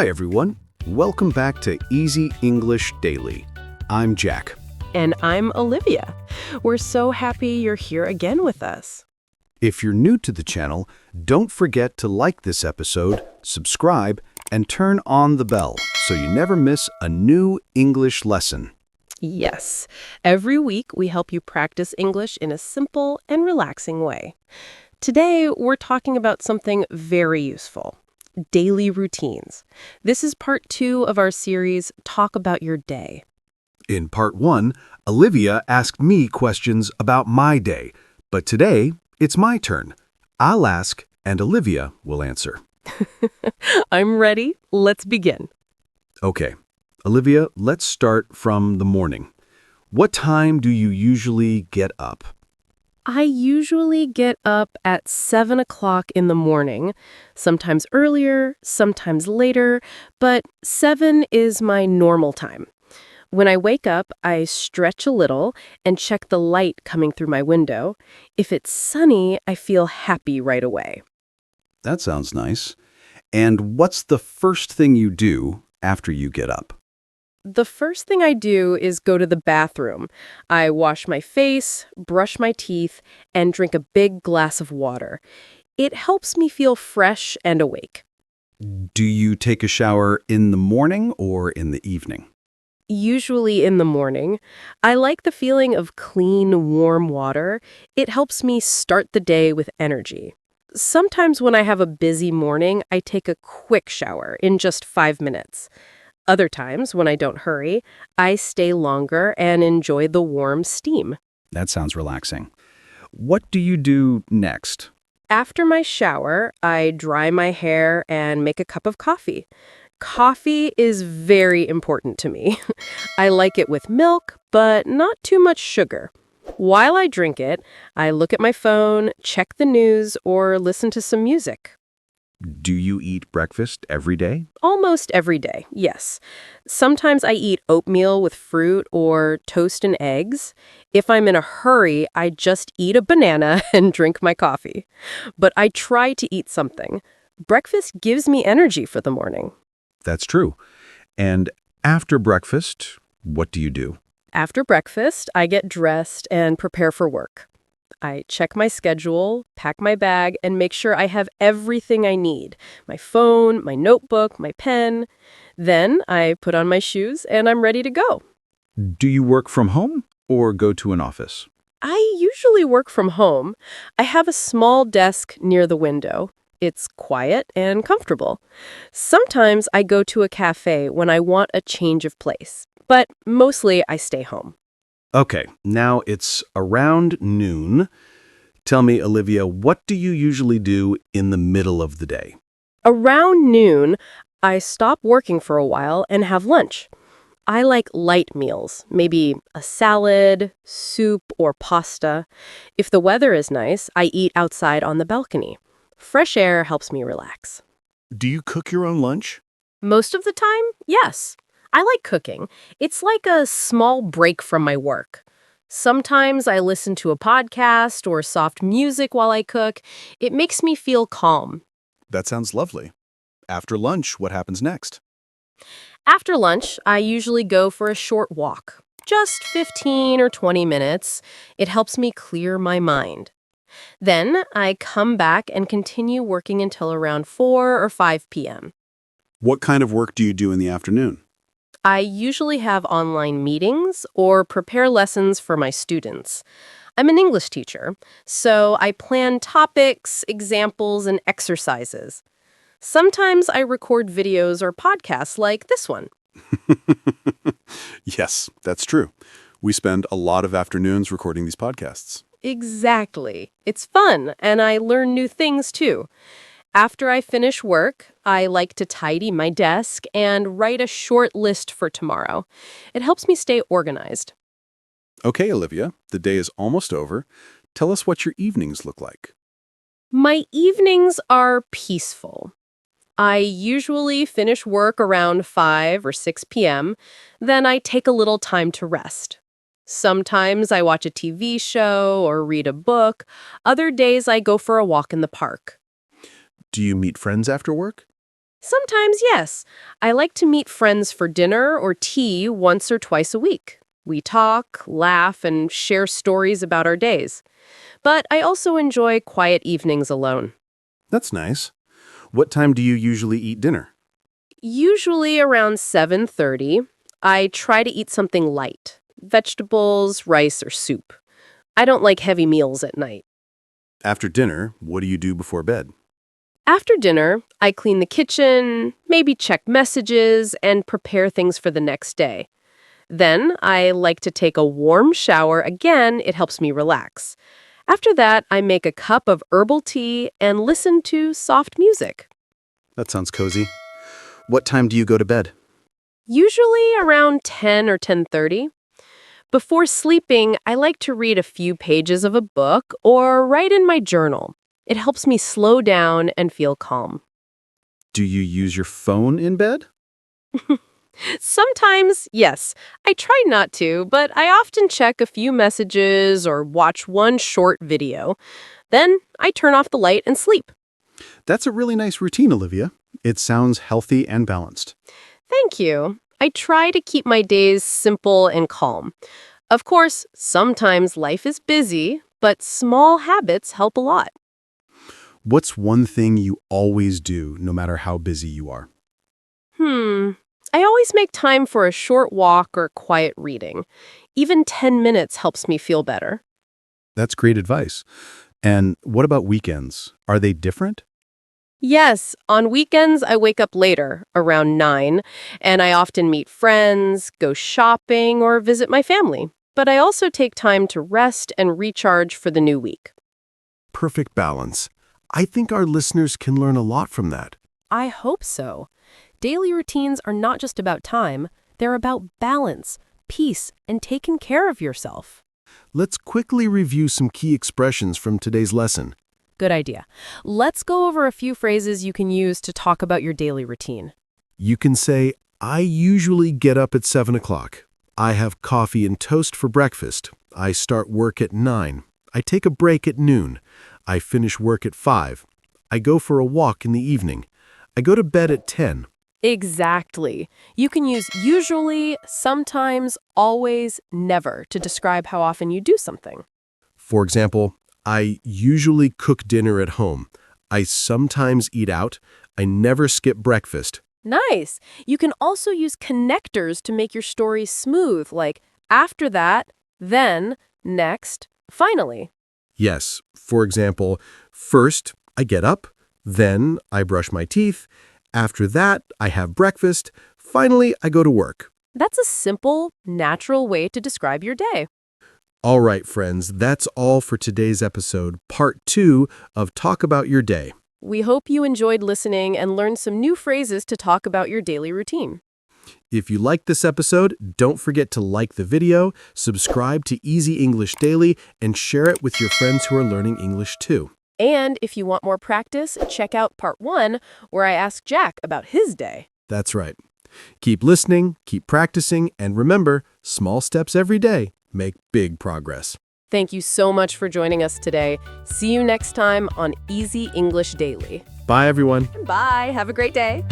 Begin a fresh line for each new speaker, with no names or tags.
Hi, everyone. Welcome back to Easy English Daily. I'm Jack.
And I'm Olivia. We're so happy you're here again with us.
If you're new to the channel, don't forget to like this episode, subscribe, and turn on the bell so you never miss a new English lesson.
Yes, every week we help you practice English in a simple and relaxing way. Today, we're talking about something very useful. Daily routines. This is part 2 of our series, Talk About Your Day.
In part 1, Olivia asked me questions about my day, but today it's my turn. I'll ask, and Olivia will answer.
I'm ready. Let's begin.
Okay, Olivia, let's start from the morning. What time do you usually get up?
I usually get up at 7 o'clock in the morning, sometimes earlier, sometimes later, but 7 is my normal time. When I wake up, I stretch a little and check the light coming through my window. If it's sunny, I feel happy right away.
That sounds nice. And what's the first thing you do after you get up?
The first thing I do is go to the bathroom. I wash my face, brush my teeth, and drink a big glass of water. It helps me feel fresh and awake.
Do you take a shower in the morning or in the evening?
Usually in the morning. I like the feeling of clean, warm water. It helps me start the day with energy. Sometimes when I have a busy morning, I take a quick shower in just 5 minutes. Other times, when I don't hurry, I stay longer and enjoy the warm steam.
That sounds relaxing. What do you do next?
After my shower, I dry my hair and make a cup of coffee. Coffee is very important to me. I like it with milk, but not too much sugar. While I drink it, I look at my phone, check the news, or listen to some music.
Do you eat breakfast every day?
Almost every day, yes. Sometimes I eat oatmeal with fruit or toast and eggs. If I'm in a hurry, I just eat a banana and drink my coffee. But I try to eat something. Breakfast gives me energy for the morning.
That's true. And after breakfast, what do you do?
After breakfast, I get dressed and prepare for work. I check my schedule, pack my bag, and make sure I have everything I need. My phone, my notebook, my pen. Then I put on my shoes and I'm ready to go.
Do you work from home or go to an office?
I usually work from home. I have a small desk near the window. It's quiet and comfortable. Sometimes I go to a cafe when I want a change of place, but mostly I stay home.
Okay, now it's around noon. Tell me, Olivia, what do you usually do in the middle of the day?
Around noon, I stop working for a while and have lunch. I like light meals, maybe a salad, soup, or pasta. If the weather is nice, I eat outside on the balcony. Fresh air helps me relax.
Do you cook your own lunch?
Most of the time, yes. I like cooking. It's like a small break from my work. Sometimes I listen to a podcast or soft music while I cook. It makes me feel calm.
That sounds lovely. After lunch, what happens next?
After lunch, I usually go for a short walk. Just 15 or 20 minutes. It helps me clear my mind. Then I come back and continue working until around 4 or 5 p.m.
What kind of work do you do in the afternoon?
I usually have online meetings or prepare lessons for my students. I'm an English teacher, so I plan topics, examples, and exercises. Sometimes I record videos or podcasts like this one.
Yes, that's true. We spend a lot of afternoons recording these podcasts.
Exactly. It's fun, and I learn new things too. After I finish work, I like to tidy my desk and write a short list for tomorrow. It helps me stay organized.
Okay, Olivia, the day is almost over. Tell us what your evenings look like.
My evenings are peaceful. I usually finish work around 5 or 6 p.m., then I take a little time to rest. Sometimes I watch a TV show or read a book. Other days I go for a walk in the park.
Do you meet friends after work?
Sometimes, yes. I like to meet friends for dinner or tea once or twice a week. We talk, laugh, and share stories about our days. But I also enjoy quiet evenings alone.
That's nice. What time do you usually eat dinner?
Usually around 7:30, I try to eat something light, vegetables, rice, or soup. I don't like heavy meals at night.
After dinner, what do you do before bed?
After dinner, I clean the kitchen, maybe check messages, and prepare things for the next day. Then I like to take a warm shower. Again, it helps me relax. After that, I make a cup of herbal tea and listen to soft music.
That sounds cozy. What time do you go to bed?
Usually around 10 or 10:30. Before sleeping, I like to read a few pages of a book or write in my journal. It helps me slow down and feel calm.
Do you use your phone in bed?
Sometimes, yes. I try not to, but I often check a few messages or watch one short video. Then I turn off the light and sleep.
That's a really nice routine, Olivia. It sounds healthy and balanced.
Thank you. I try to keep my days simple and calm. Of course, sometimes life is busy, but small habits help a lot.
What's one thing you always do, no matter how busy you are?
I always make time for a short walk or quiet reading. Even 10 minutes helps me feel better.
That's great advice. And what about weekends? Are they different?
Yes, on weekends I wake up later, around 9, and I often meet friends, go shopping, or visit my family. But I also take time to rest and recharge for the new week.
Perfect balance. I think our listeners can learn a lot from that.
I hope so. Daily routines are not just about time, they're about balance, peace, and taking care of yourself.
Let's quickly review some key expressions from today's lesson.
Good idea. Let's go over a few phrases you can use to talk about your daily routine.
You can say, I usually get up at 7 o'clock. I have coffee and toast for breakfast. I start work at 9. I take a break at noon. I finish work at 5. I go for a walk in the evening. I go to bed at 10.
Exactly. You can use usually, sometimes, always, never to describe how often you do something.
For example, I usually cook dinner at home. I sometimes eat out. I never skip breakfast.
Nice. You can also use connectors to make your story smooth, like after that, then, next, finally.
Yes, for example, first I get up, then I brush my teeth. After that, I have breakfast. Finally, I go to work.
That's a simple, natural way to describe your day.
All right, friends, that's all for today's episode, part 2 of Talk About Your Day.
We hope you enjoyed listening and learned some new phrases to talk about your daily routine.
If you liked this episode, don't forget to like the video, subscribe to Easy English Daily, and share it with your friends who are learning English too.
And if you want more practice, check out part 1, where I asked Jack about his day.
That's right. Keep listening, keep practicing, and remember, small steps every day make big progress.
Thank you so much for joining us today. See you next time on Easy English Daily.
Bye, everyone.
Bye. Have a great day.